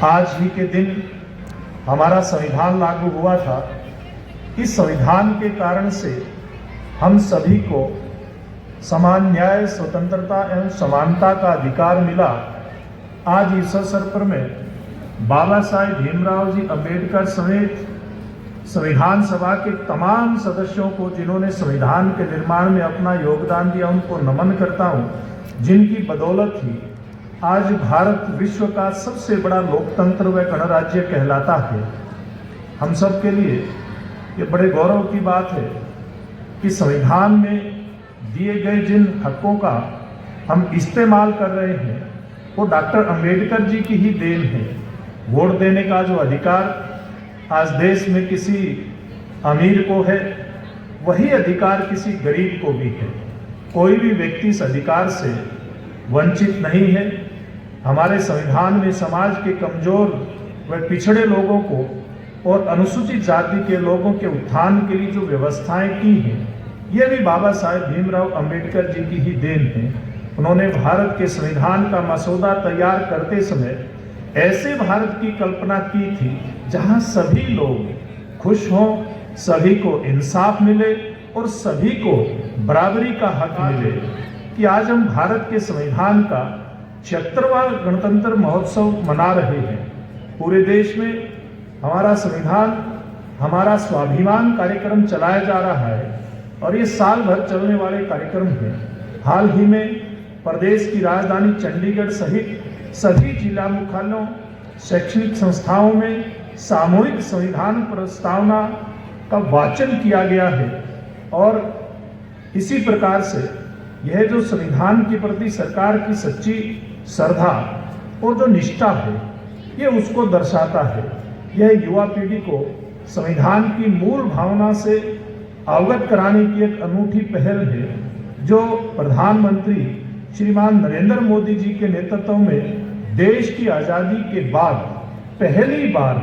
आज ही के दिन हमारा संविधान लागू हुआ था। इस संविधान के कारण से हम सभी को समान न्याय, स्वतंत्रता एवं समानता का अधिकार मिला। आज इस अवसर पर मैं बाबा साहेब भीमराव जी अंबेडकर समेत संविधान सभा के तमाम सदस्यों को, जिन्होंने संविधान के निर्माण में अपना योगदान दिया, उनको नमन करता हूँ, जिनकी बदौलत ही आज भारत विश्व का सबसे बड़ा लोकतंत्र व गणराज्य कहलाता है। हम सब के लिए ये बड़े गौरव की बात है कि संविधान में दिए गए जिन हकों का हम इस्तेमाल कर रहे हैं वो डॉक्टर अंबेडकर जी की ही देन है। वोट देने का जो अधिकार आज देश में किसी अमीर को है, वही अधिकार किसी गरीब को भी है। कोई भी व्यक्ति इस अधिकार से वंचित नहीं है। हमारे संविधान में समाज के कमजोर व पिछड़े लोगों को और अनुसूचित जाति के लोगों के उत्थान के लिए जो व्यवस्थाएं की हैं, ये भी बाबा साहेब भीमराव अंबेडकर जी की ही देन है। उन्होंने भारत के संविधान का मसौदा तैयार करते समय ऐसे भारत की कल्पना की थी जहां सभी लोग खुश हों, सभी को इंसाफ मिले और सभी को बराबरी का हक मिले। कि आज हम भारत के संविधान का 76वां गणतंत्र महोत्सव मना रहे हैं। पूरे देश में हमारा संविधान, हमारा स्वाभिमान कार्यक्रम चलाया जा रहा है और ये साल भर चलने वाले कार्यक्रम हैं। हाल ही में प्रदेश की राजधानी चंडीगढ़ सहित सभी जिला मुख्यालयों, शैक्षणिक संस्थाओं में सामूहिक संविधान प्रस्तावना का वाचन किया गया है। और इसी प्रकार से यह जो संविधान के प्रति सरकार की सच्ची श्रद्धा और जो निष्ठा है, ये उसको दर्शाता है। यह युवा पीढ़ी को संविधान की मूल भावना से अवगत कराने की एक अनूठी पहल है, जो प्रधानमंत्री श्रीमान नरेंद्र मोदी जी के नेतृत्व में देश की आज़ादी के बाद पहली बार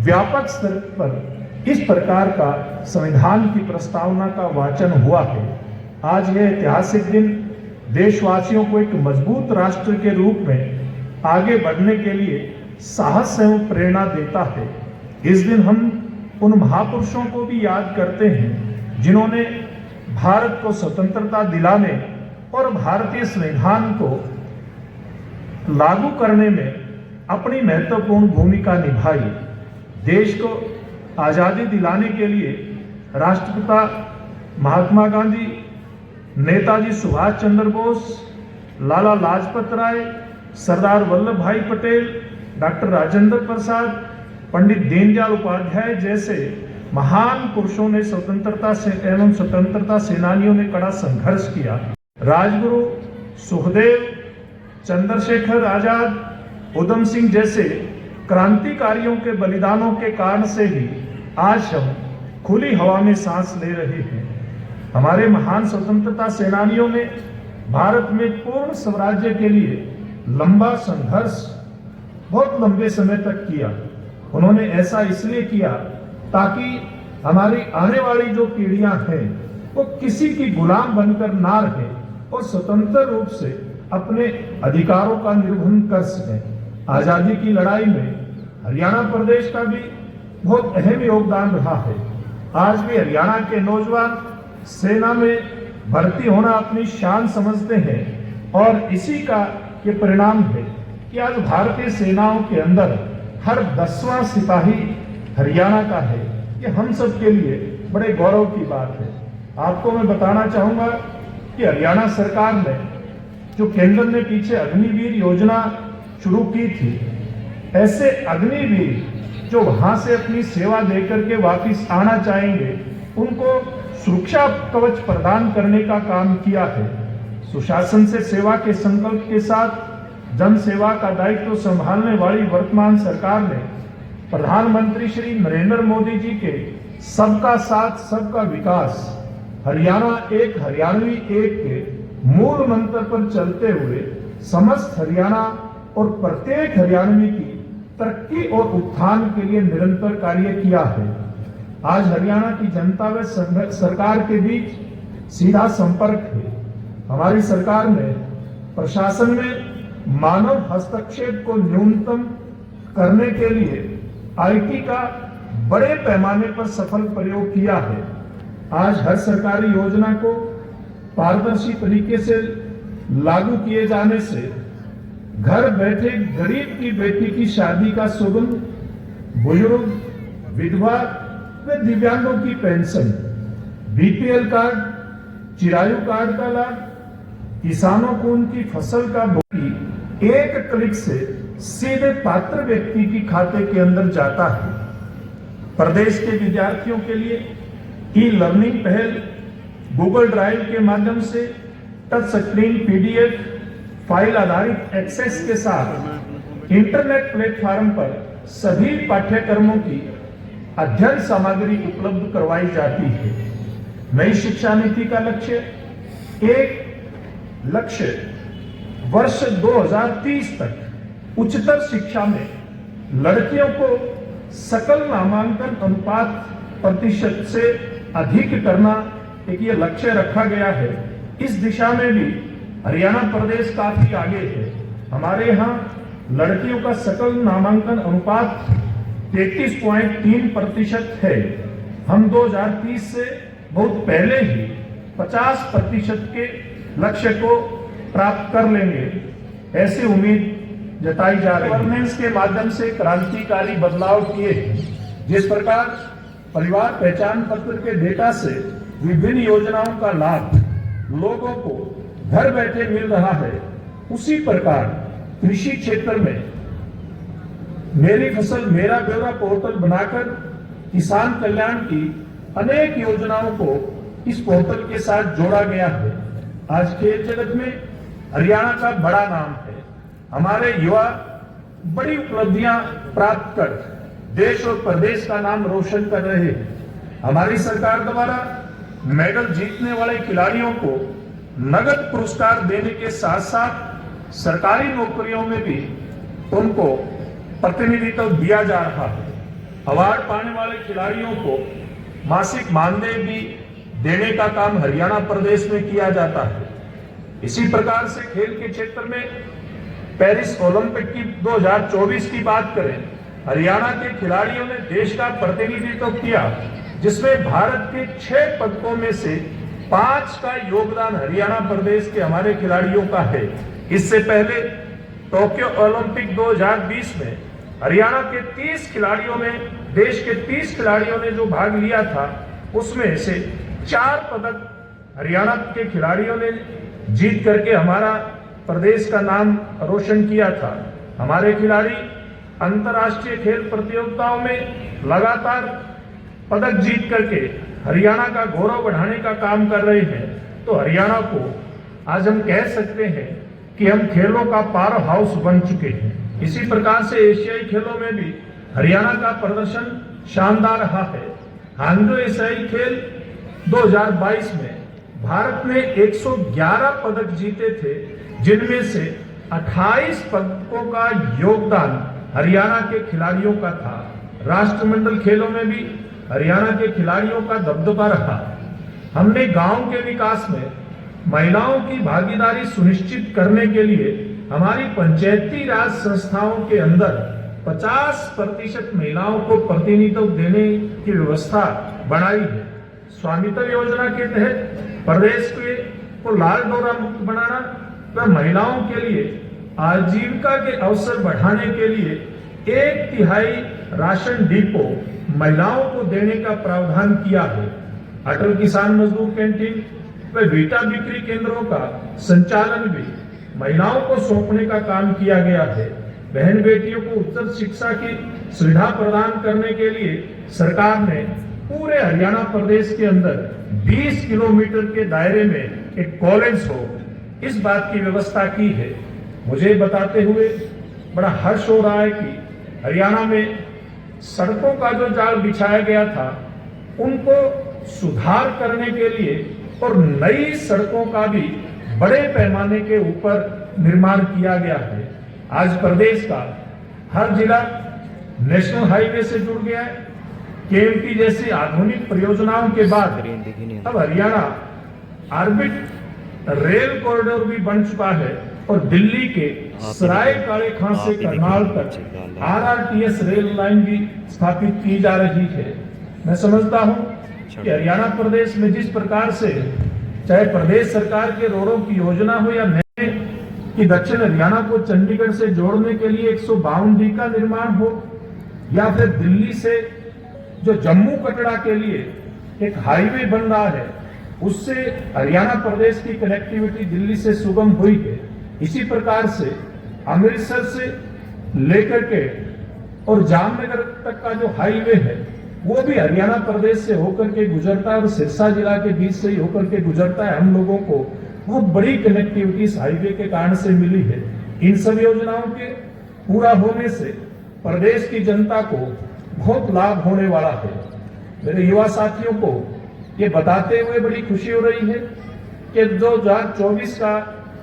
व्यापक स्तर पर इस प्रकार का संविधान की प्रस्तावना का वाचन हुआ है। आज यह ऐतिहासिक दिन देशवासियों को एक मजबूत राष्ट्र के रूप में आगे बढ़ने के लिए साहस एवं प्रेरणा देता है। इस दिन हम उन महापुरुषों को भी याद करते हैं जिन्होंने भारत को स्वतंत्रता दिलाने और भारतीय संविधान को लागू करने में अपनी महत्वपूर्ण भूमिका निभाई। देश को आज़ादी दिलाने के लिए राष्ट्रपिता महात्मा गांधी, नेताजी सुभाष चंद्र बोस, लाला लाजपत राय, सरदार वल्लभ भाई पटेल, डॉक्टर राजेंद्र प्रसाद, पंडित दीनदयाल उपाध्याय जैसे महान पुरुषों ने स्वतंत्रता सेनानियों ने कड़ा संघर्ष किया। राजगुरु सुखदेव, चंद्रशेखर आजाद, उधम सिंह जैसे क्रांतिकारियों के बलिदानों के कारण से ही आज हम खुली हवा में सांस ले रहे हैं। हमारे महान स्वतंत्रता सेनानियों ने भारत में पूर्ण स्वराज्य के लिए लंबा संघर्ष बहुत लंबे समय तक किया। उन्होंने ऐसा इसलिए किया ताकि हमारी आने वाली जो पीढ़ियां हैं वो किसी की गुलाम बनकर ना रहे और स्वतंत्र रूप से अपने अधिकारों का निर्वहन कर सकें। आजादी की लड़ाई में हरियाणा प्रदेश का भी बहुत अहम योगदान रहा है। आज भी हरियाणा के नौजवान सेना में भर्ती होना अपनी शान समझते हैं और इसी का ये परिणाम है कि आज भारतीय सेनाओं के अंदर हर 10वां सिपाही हरियाणा का है। ये हम सब के लिए बड़े गौरव की बात है। आपको मैं बताना चाहूंगा कि हरियाणा सरकार ने जो केंद्र ने पीछे अग्निवीर योजना शुरू की थी, ऐसे अग्निवीर जो वहां से अपनी सेवा देकर के वापिस आना चाहेंगे, उनको सुरक्षा कवच प्रदान करने का काम किया है। सुशासन से सेवा के संकल्प के साथ जन सेवा का दायित्व संभालने वाली वर्तमान सरकार ने प्रधानमंत्री श्री नरेंद्र मोदी जी के सबका साथ सबका विकास, हरियाणा एक हरियाणवी एक के मूल मंत्र पर चलते हुए समस्त हरियाणा और प्रत्येक हरियाणवी की तरक्की और उत्थान के लिए निरंतर कार्य किया है। आज हरियाणा की जनता व सरकार के बीच सीधा संपर्क है। हमारी सरकार ने प्रशासन में मानव हस्तक्षेप को न्यूनतम करने के लिए आईटी का बड़े पैमाने पर सफल प्रयोग किया है। आज हर सरकारी योजना को पारदर्शी तरीके से लागू किए जाने से घर बैठे गरीब की बेटी की शादी का शुल्क, बुजुर्ग, विधवा व दिव्यांगों की pension, BPL card, Chirayu card का लाभ, किसानों को उनकी फसल का भुगतान एक क्लिक से सीधे पात्र व्यक्ति की खाते के अंदर जाता है। प्रदेश के विद्यार्थियों के लिए ई लर्निंग पहल गूगल ड्राइव के माध्यम से टच स्क्रीन पीडीएफ फाइल आधारित एक्सेस के साथ इंटरनेट प्लेटफॉर्म पर सभी पाठ्यक्रमों की अध्ययन सामग्री उपलब्ध करवाई जाती है। नई शिक्षा नीति का लक्ष्य वर्ष 2030 तक उच्चतर शिक्षा में लड़कियों को सकल नामांकन अनुपात प्रतिशत से अधिक करना एक ये लक्ष्य रखा गया है। इस दिशा में भी हरियाणा प्रदेश काफी आगे है। हमारे यहाँ लड़कियों का सकल नामांकन अनुपात 33.3% है। हम 2030 से बहुत पहले ही 50% के लक्ष्य को प्राप्त कर लेंगे, ऐसी उम्मीद जताई जा रही है। गवर्नेंस के माध्यम से क्रांतिकारी बदलाव किए हैं। जिस प्रकार परिवार पहचान पत्र के डेटा से विभिन्न योजनाओं का लाभ लोगों को घर बैठे मिल रहा है, उसी प्रकार कृषि क्षेत्र में मेरी फसल मेरा ब्यौरा पोर्टल बनाकर किसान कल्याण की अनेक योजनाओं को इस पोर्टल के साथ जोड़ा गया है। आज खेल जगत में हरियाणा का बड़ा नाम है। हमारे युवा बड़ी उपलब्धियां प्राप्त कर देश और प्रदेश का नाम रोशन कर रहे हैं। हमारी सरकार द्वारा मेडल जीतने वाले खिलाड़ियों को नगद पुरस्कार देने के साथ साथ सरकारी नौकरियों में भी उनको प्रतिनिधित्व दिया जा रहा है। अवार्ड पाने वाले खिलाड़ियों को मासिक मानदेय भी देने का काम हरियाणा प्रदेश में किया जाता है। इसी प्रकार से खेल के क्षेत्र में पेरिस ओलंपिक की 2024 की बात करें, हरियाणा के खिलाड़ियों ने देश का प्रतिनिधित्व किया, जिसमें भारत के 6 पदकों में से 5 का योगदान हरियाणा प्रदेश के हमारे खिलाड़ियों का है। इससे पहले टोक्यो ओलंपिक 2020 में हरियाणा के 30 खिलाड़ियों ने, देश के 30 खिलाड़ियों ने जो भाग लिया था, उसमें से 4 पदक हरियाणा के खिलाड़ियों ने जीत करके हमारा प्रदेश का नाम रोशन किया था। हमारे खिलाड़ी अंतर्राष्ट्रीय खेल प्रतियोगिताओं में लगातार पदक जीत करके हरियाणा का गौरव बढ़ाने का काम कर रहे हैं। तो हरियाणा को आज हम कह सकते हैं कि हम खेलों का पावर हाउस बन चुके हैं। इसी प्रकार से एशियाई खेलों में भी हरियाणा का प्रदर्शन शानदार रहा है। हांगजो एशियाई खेल 2022 में भारत ने 111 पदक जीते थे, जिनमें से 28 पदकों का योगदान हरियाणा के खिलाड़ियों का था। राष्ट्रमंडल खेलों में भी हरियाणा के खिलाड़ियों का दबदबा रहा। हमने गांव के विकास में महिलाओं की भागीदारी सुनिश्चित करने के लिए हमारी पंचायती राज संस्थाओं के अंदर 50% महिलाओं को प्रतिनिधित्व देने की व्यवस्था बनाई है। स्वामित्व योजना के तहत प्रदेश को लाल डोरा मुक्त बनाना व महिलाओं के लिए आजीविका के अवसर बढ़ाने के लिए 1/3 राशन डिपो महिलाओं को देने का प्रावधान किया है। अटल किसान मजदूर कैंटीन व वीटा बिक्री केंद्रों का संचालन भी महिलाओं को सौंपने का काम किया गया है। बहन बेटियों को उच्च शिक्षा की सुविधा प्रदान करने के लिए सरकार ने पूरे हरियाणा प्रदेश के अंदर 20 किलोमीटर के दायरे में एक कॉलेज हो, इस बात की व्यवस्था की है। मुझे बताते हुए बड़ा हर्ष हो रहा है कि हरियाणा में सड़कों का जो जाल बिछाया गया था, उनको सुधार करने के लिए और नई सड़कों का भी बड़े पैमाने के ऊपर निर्माण किया गया है। आज प्रदेश का हर जिला नेशनल हाईवे से जुड़ गया है। केएमटी जैसी आधुनिक परियोजनाओं के बाद अब हरियाणा ऑर्बिट रेल कॉरिडोर भी बन चुका है और दिल्ली के सराय काले खां से करनाल तक आरआरटीएस रेल लाइन भी स्थापित की जा रही है। मैं समझता हूं कि हरियाणा प्रदेश में जिस प्रकार से चाहे प्रदेश सरकार के रोडों की योजना हो या नए कि दक्षिण हरियाणा को चंडीगढ़ से जोड़ने के लिए 152D का निर्माण हो, या फिर दिल्ली से जो जम्मू कटरा के लिए एक हाईवे बन रहा है, उससे हरियाणा प्रदेश की कनेक्टिविटी दिल्ली से सुगम हुई है। इसी प्रकार से अमृतसर से लेकर के और जामनगर तक का जो हाईवे है वो भी हरियाणा प्रदेश से होकर के गुजरता है और सिरसा जिला के बीच से ही होकर के गुजरता है। हम लोगों को बहुत बड़ी कनेक्टिविटी इस हाईवे के कारण से मिली है। इन सब योजनाओं के पूरा होने से प्रदेश की जनता को बहुत लाभ होने वाला है। मेरे युवा साथियों को ये बताते हुए बड़ी खुशी हो रही है कि 2024 का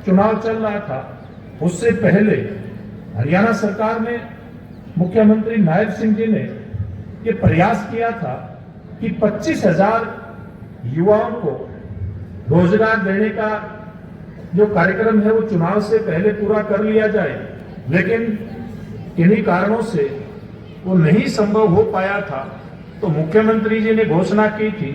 चुनाव चल रहा था, उससे पहले हरियाणा सरकार ने, मुख्यमंत्री नायब सिंह जी ने ये प्रयास किया था कि 25,000 युवाओं को रोजगार देने का जो कार्यक्रम है वो चुनाव से पहले पूरा कर लिया जाए, लेकिन किन्हीं कारणों से वो नहीं संभव हो पाया था। तो मुख्यमंत्री जी ने घोषणा की थी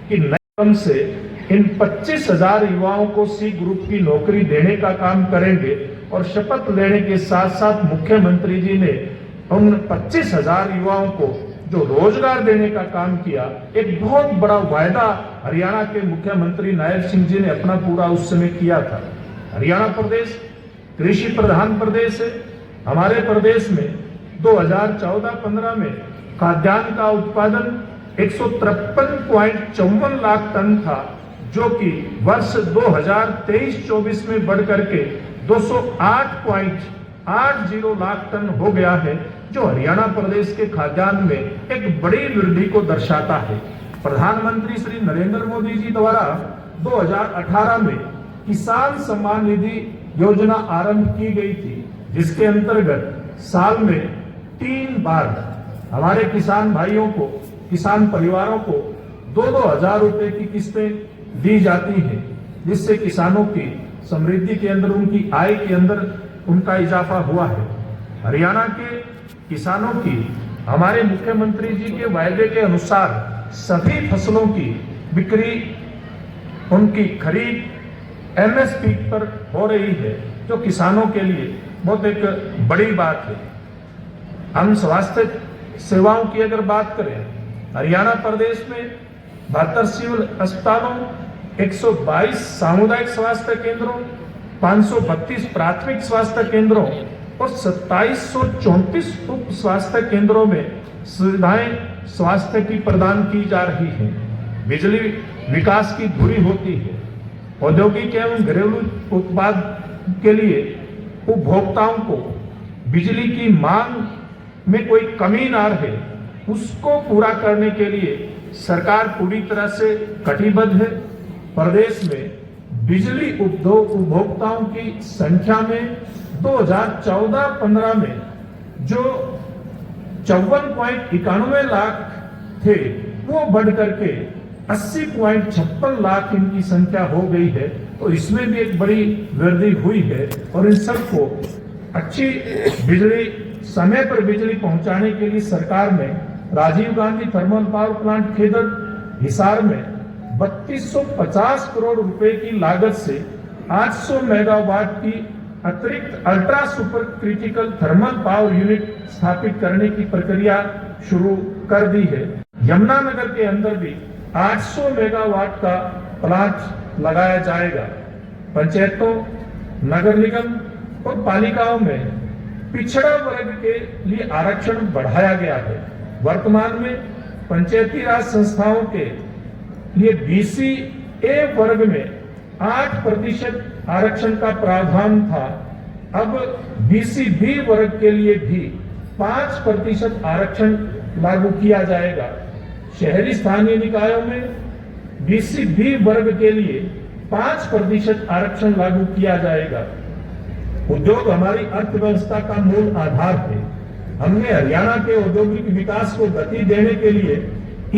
कि नए क्रम से इन 25,000 युवाओं को सी ग्रुप की नौकरी देने का काम करेंगे और शपथ लेने के साथ साथ मुख्यमंत्री जी ने उन 25,000 युवाओं को जो रोजगार देने का काम किया। एक बहुत बड़ा वायदा हरियाणा के मुख्यमंत्री नायब सिंह जी ने अपना पूरा उस समय किया था। हरियाणा प्रदेश कृषि प्रधान प्रदेश है। हमारे प्रदेश में 2014-15 में खाद्यान्न का उत्पादन 153.54 लाख टन था, जो कि वर्ष 2023-24 में बढ़कर के 208.80 लाख टन हो गया है, जो हरियाणा प्रदेश के खाद्यान्न में एक बड़ी वृद्धि को दर्शाता है। प्रधानमंत्री श्री नरेंद्र मोदी जी द्वारा 2018 में किसान सम्मान निधि योजना आरंभ की गई थी, जिसके अंतर्गत साल में 3 बार हमारे किसान भाइयों को, किसान परिवारों को 2-2 हजार रुपए की किस्तें दी जाती हैं, जिससे किसानों की समृद्धि के अंदर, उनकी आय के अंदर उनका इजाफा हुआ है। हरियाणा के किसानों की हमारे मुख्यमंत्री जी के वायदे के अनुसार सभी फसलों की बिक्री, उनकी खरीद एमएसपी पर हो रही है, जो किसानों के लिए बहुत एक बड़ी बात है। हम स्वास्थ्य सेवाओं की अगर बात करें, हरियाणा प्रदेश में 72 सिविल अस्पतालों, 122 सामुदायिक स्वास्थ्य केंद्रों, 532 प्राथमिक स्वास्थ्य केंद्रों और 2734 उप स्वास्थ्य केंद्रों में सुविधाएं स्वास्थ्य की प्रदान की जा रही हैं। बिजली विकास की धुरी होती है। औद्योगिक एवं घरेलू उत्पाद के लिए उपभोक्ताओं को बिजली की मांग में कोई कमी ना रहे, उसको पूरा करने के लिए सरकार पूरी तरह से कटिबद्ध है। प्रदेश में बिजली उपभोक्ताओं की संख्या में 2014-15 में जो 54.91 लाख थे, वो बढ़ करके 80.56 लाख इनकी संख्या हो गई है। तो इसमें भी एक बड़ी वृद्धि हुई है और इन सबको अच्छी बिजली, समय पर बिजली पहुंचाने के लिए सरकार ने Rajiv Gandhi thermal power plant Khedar Hisar में 3250 करोड़ रुपए की लागत से 800 मेगावाट की अतिरिक्त ultra super critical thermal power unit स्थापित करने की प्रक्रिया शुरू कर दी है। यमुनानगर के अंदर भी 800 मेगावाट का प्लांट लगाया जाएगा। पंचायतों, नगर निगम और पालिकाओं में पिछड़ा वर्ग के लिए आरक्षण बढ़ाया गया है। वर्तमान में पंचायती राज संस्थाओं के लिए BC-A वर्ग में 8% आरक्षण का प्रावधान था। अब BC-B वर्ग के लिए भी 5% आरक्षण लागू किया जाएगा। शहरी स्थानीय निकायों में BC-B वर्ग के लिए 5% आरक्षण लागू किया जाएगा। उद्योग हमारी अर्थव्यवस्था का मूल आधार है। हमने हरियाणा के औद्योगिक विकास को गति देने के लिए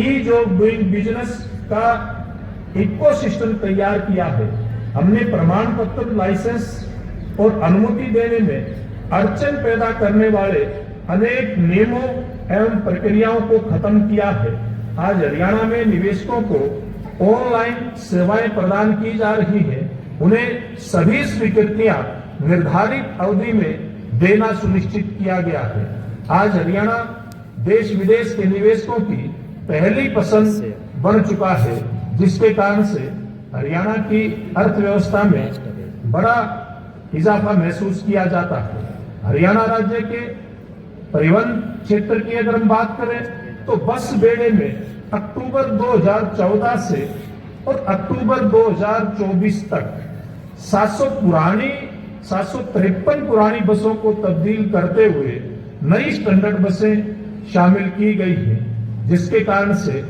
ईज ऑफ डूइंग बिजनेस का इकोसिस्टम तैयार किया है। हमने प्रमाण पत्र, लाइसेंस और अनुमति देने में अड़चन पैदा करने वाले अनेक नियमों एवं प्रक्रियाओं को खत्म किया है। आज हरियाणा में निवेशकों को ऑनलाइन सेवाएं प्रदान की जा रही हैं। उन्हें सभी स्वीकृतियां निर्धारित अवधि में देना सुनिश्चित किया गया है। आज हरियाणा देश विदेश के निवेशकों की पहली पसंद बन चुका है, जिसके कारण से हरियाणा की अर्थव्यवस्था में बड़ा इजाफा महसूस किया जाता है। हरियाणा राज्य के परिवहन क्षेत्र की अगर हम बात करें तो बस बेड़े में अक्टूबर 2014 से और अक्टूबर 2024 तक 753 पुरानी बसों को तब्दील करते हुए नई स्टैंडर्ड बसें शामिल की गई हैं, जिसके कारण से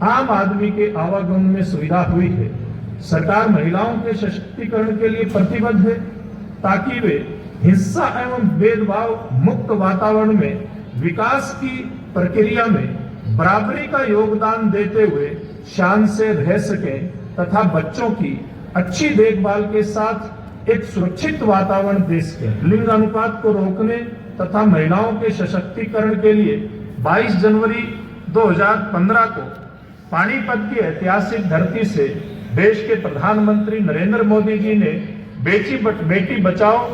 आम आदमी के आवागमन में सुविधा हुई है। सरकार महिलाओं के सशक्तिकरण के लिए प्रतिबद्ध है ताकि वे हिंसा एवं भेदभाव मुक्त वातावरण में विकास की प्रक्रिया में बराबरी का योगदान देते हुए शान से रह सकें तथा बच्चों की अच्छी देखभाल के साथ एक सुरक्षित वातावरण दे सकें। लिंग अनुपात को रोकने तथा महिलाओं के सशक्तिकरण के लिए 22 जनवरी 2015 को पानीपत की ऐतिहासिक धरती से देश के प्रधानमंत्री नरेंद्र मोदी जी ने बेटी बचाओ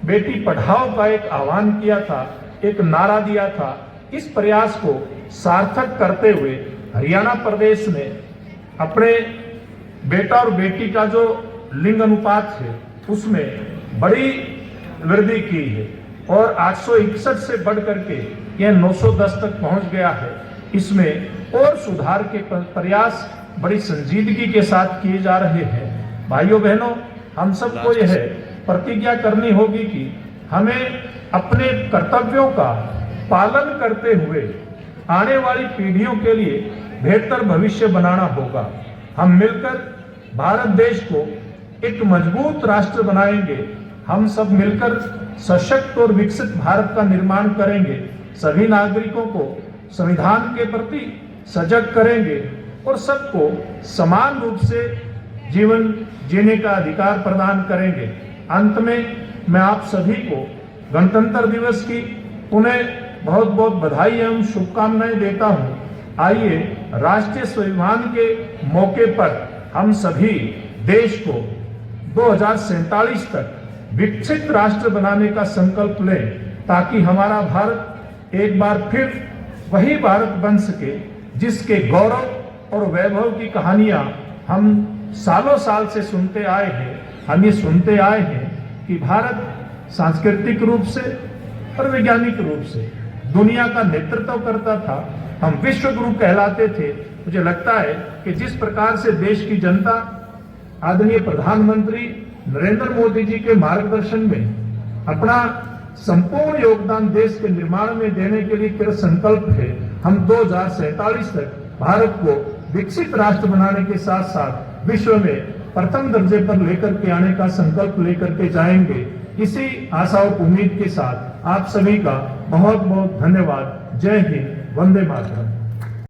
बेटी पढ़ाओ का एक आह्वान किया था, एक नारा दिया था। इस प्रयास को सार्थक करते हुए हरियाणा प्रदेश ने अपने बेटा और बेटी का जो लिंग अनुपात है उसमें बड़ी वृद्धि की है और 861 से बढ़ करके यह 910 तक पहुंच गया है। इसमें और सुधार के प्रयास बड़ी संजीदगी के साथ किए जा रहे हैं। भाइयों बहनों, हम सबको यह प्रतिज्ञा करनी होगी कि हमें अपने कर्तव्यों का पालन करते हुए आने वाली पीढ़ियों के लिए बेहतर भविष्य बनाना होगा। हम मिलकर भारत देश को एक मजबूत राष्ट्र बनाएंगे। हम सब मिलकर सशक्त और विकसित भारत का निर्माण करेंगे। सभी नागरिकों को संविधान के प्रति सजग करेंगे और सबको समान रूप से जीवन जीने का अधिकार प्रदान करेंगे। अंत में मैं आप सभी को गणतंत्र दिवस की पुनः बहुत बहुत बधाई एवं शुभकामनाएं देता हूं। आइए राष्ट्रीय स्वाभिमान के मौके पर हम सभी देश को 2047 तक विकसित राष्ट्र बनाने का संकल्प लें ताकि हमारा भारत एक बार फिर वही भारत बन सके जिसके गौरव और वैभव की कहानियां हम सालों साल से सुनते आए हैं। हम ये सुनते आए हैं कि भारत सांस्कृतिक रूप से और वैज्ञानिक रूप से दुनिया का नेतृत्व करता था। हम विश्व गुरु कहलाते थे। मुझे लगता है कि जिस प्रकार से देश की जनता आदरणीय प्रधानमंत्री नरेंद्र मोदी जी के मार्गदर्शन में अपना संपूर्ण योगदान देश के निर्माण में देने के लिए कृत संकल्प है, हम 2047 तक भारत को विकसित राष्ट्र बनाने के साथ साथ विश्व में प्रथम दर्जे पर लेकर के आने का संकल्प लेकर के जाएंगे। इसी आशा और उम्मीद के साथ आप सभी का बहुत बहुत धन्यवाद। जय हिंद, वंदे मातरम।